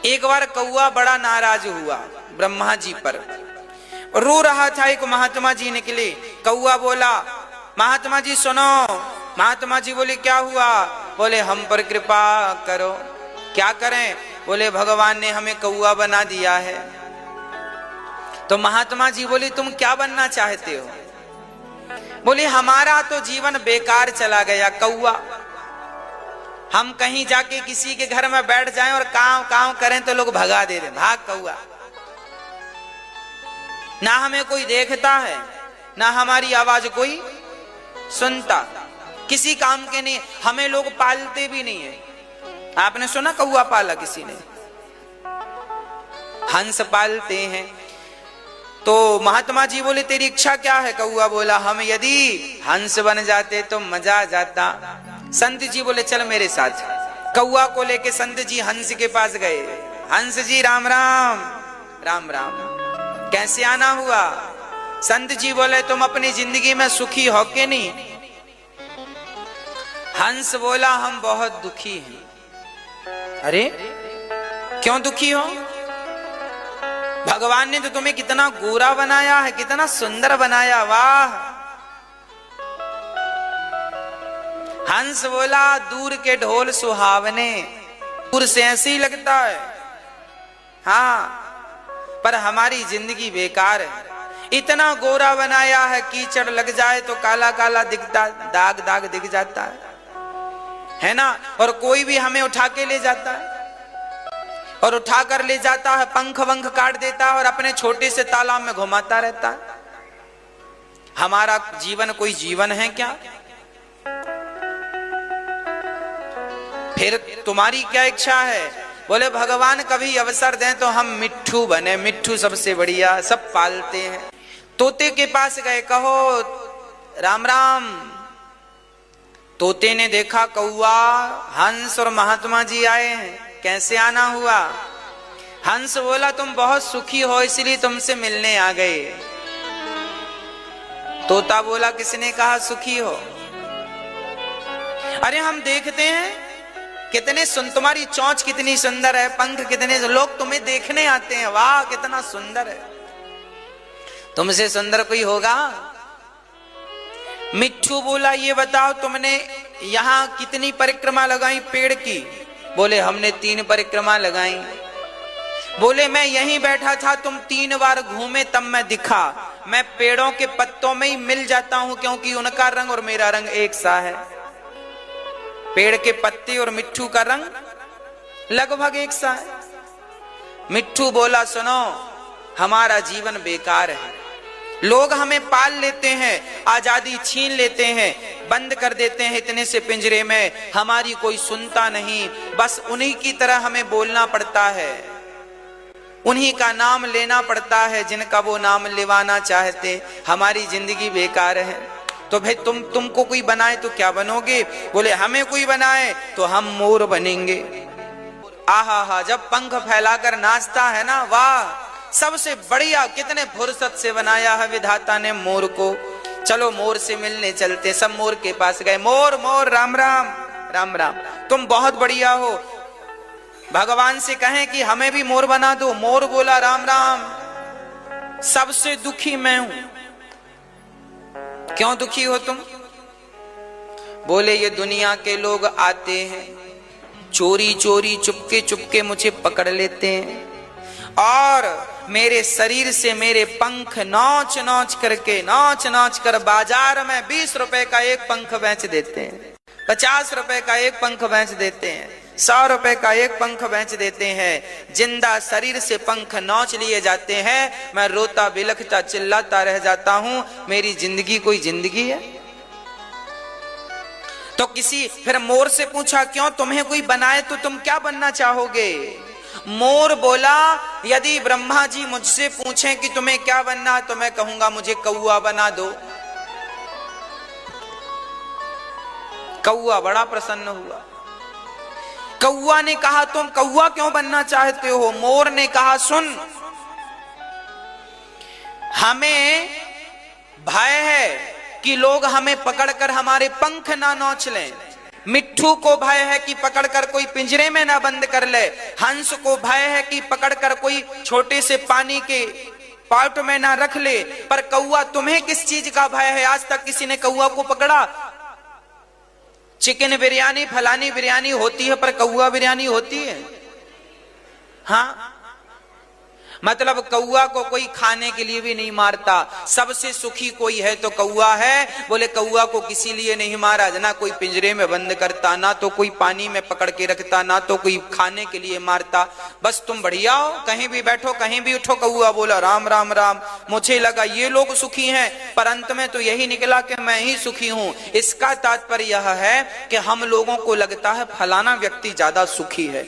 एक बार कौआ बड़ा नाराज हुआ ब्रह्मा जी पर, रो रहा था। एक महात्मा जी निकले, कौआ बोला महात्मा जी सुनो। महात्मा जी बोले क्या हुआ? बोले हम पर कृपा करो। क्या करें? बोले भगवान ने हमें कौआ बना दिया है। तो महात्मा जी बोले तुम क्या बनना चाहते हो? बोले हमारा तो जीवन बेकार चला गया कौआ। हम कहीं जाके किसी के घर में बैठ जाएं और काव काव करें तो लोग भगा दे रहे, भाग कौआ। ना हमें कोई देखता है, ना हमारी आवाज कोई सुनता, किसी काम के नहीं, हमें लोग पालते भी नहीं है। आपने सुना कौआ पाला किसी ने? हंस पालते हैं। तो महात्मा जी बोले तेरी इच्छा क्या है? कौआ बोला हम यदि हंस बन जाते तो मजा आ जाता। संत जी बोले चल मेरे साथ। कौआ को लेके संत जी हंस के पास गए। हंस जी राम राम। राम राम। कैसे आना हुआ? संत जी बोले तुम अपनी जिंदगी में सुखी हो के नहीं? हंस बोला हम बहुत दुखी हैं। अरे क्यों दुखी हो? भगवान ने तो तुम्हें कितना गोरा बनाया है, कितना सुंदर बनाया, वाह। हंस बोला दूर के ढोल सुहावने, दूर से ऐसे ही लगता है, हाँ, पर हमारी जिंदगी बेकार है। इतना गोरा बनाया है, कीचड़ लग जाए तो काला काला दिखता, दाग दाग दिख जाता है ना। और कोई भी हमें उठा के ले जाता है, और उठा कर ले जाता है, पंख वंख काट देता है और अपने छोटे से तालाब में घुमाता रहता है। हमारा जीवन कोई जीवन है क्या? फिर तुम्हारी क्या इच्छा है? बोले भगवान कभी अवसर दें तो हम मिट्ठू बने। मिट्ठू सबसे बढ़िया, सब पालते हैं। तोते के पास गए, कहो राम राम। तोते ने देखा कौआ, हंस और महात्मा जी आए हैं, कैसे आना हुआ? हंस बोला तुम बहुत सुखी हो इसलिए तुमसे मिलने आ गए। तोता बोला किसने कहा सुखी हो? अरे हम देखते हैं कितने तुम्हारी चोंच कितनी सुंदर है, पंख कितने, लोग तुम्हें देखने आते हैं, वाह कितना सुंदर है। तुमसे सुंदर कोई होगा? मिट्ठू बोला ये बताओ तुमने यहां कितनी परिक्रमा लगाई पेड़ की? बोले हमने 3 परिक्रमा लगाई। बोले मैं यहीं बैठा था, तुम 3 बार घूमे तब मैं दिखा। मैं पेड़ों के पत्तों में ही मिल जाता हूं क्योंकि उनका रंग और मेरा रंग एक सा है। पेड़ के पत्ते और मिट्ठू का रंग लगभग एक सा है। मिट्ठू बोला सुनो हमारा जीवन बेकार है, लोग हमें पाल लेते हैं, आजादी छीन लेते हैं, बंद कर देते हैं इतने से पिंजरे में, हमारी कोई सुनता नहीं, बस उन्हीं की तरह हमें बोलना पड़ता है, उन्हीं का नाम लेना पड़ता है जिनका वो नाम लेवाना चाहते। हमारी जिंदगी बेकार है। तो भाई तुमको कोई बनाए तो क्या बनोगे? बोले हमें कोई बनाए तो हम मोर बनेंगे। आहा हा, जब पंख फैलाकर नाचता है ना, वाह, सबसे बढ़िया, कितने फुर्सत से बनाया है विधाता ने मोर को। चलो मोर से मिलने चलते। सब मोर के पास गए। मोर मोर राम राम। राम राम। तुम बहुत बढ़िया हो, भगवान से कहें कि हमें भी मोर बना दो। मोर बोला राम राम, सबसे दुखी मैं हूं। क्यों दुखी हो तुम? बोले ये दुनिया के लोग आते हैं, चोरी चोरी चुपके चुपके मुझे पकड़ लेते हैं और मेरे शरीर से मेरे पंख नोच नोच कर बाजार में 20 रुपए का एक पंख बेच देते हैं, 50 रुपए का एक पंख बेच देते हैं, 100 रुपए का एक पंख बेच देते हैं। जिंदा शरीर से पंख नोच लिए जाते हैं। मैं रोता बिलखता चिल्लाता रह जाता हूं, मेरी जिंदगी कोई जिंदगी है? तो फिर मोर से पूछा क्यों तुम्हें कोई बनाए तो तुम क्या बनना चाहोगे? मोर बोला यदि ब्रह्मा जी मुझसे पूछें कि तुम्हें क्या बनना, तो मैं कहूंगा मुझे कौआ बना दो। कौआ बड़ा प्रसन्न हुआ। कौआ ने कहा तुम कौआ क्यों बनना चाहते हो? मोर ने कहा सुन, हमें भय है कि लोग हमें पकड़कर हमारे पंख ना नोच लें, मिट्ठू को भय है कि पकड़कर कोई पिंजरे में ना बंद कर ले, हंस को भय है कि पकड़कर कोई छोटे से पानी के पॉट में ना रख ले, पर कौआ तुम्हें किस चीज का भय है? आज तक किसी ने कौआ को पकड़ा? चिकन बिरयानी फलानी बिरयानी होती है, पर कौआ बिरयानी होती है? हाँ, मतलब कौआ को कोई खाने के लिए भी नहीं मारता। सबसे सुखी कोई है तो कौआ है। बोले कौआ को किसी लिए नहीं मारा, ना कोई पिंजरे में बंद करता, ना तो कोई पानी में पकड़ के रखता, ना तो कोई खाने के लिए मारता। बस तुम बढ़िया हो, कहीं भी बैठो कहीं भी उठो। कौआ बोला राम राम राम। मुझे लगा ये लोग सुखी हैं, पर अंत में तो यही निकला कि मैं ही सुखी हूं। इसका तात्पर्य यह है कि हम लोगों को लगता है फलाना व्यक्ति ज्यादा सुखी है।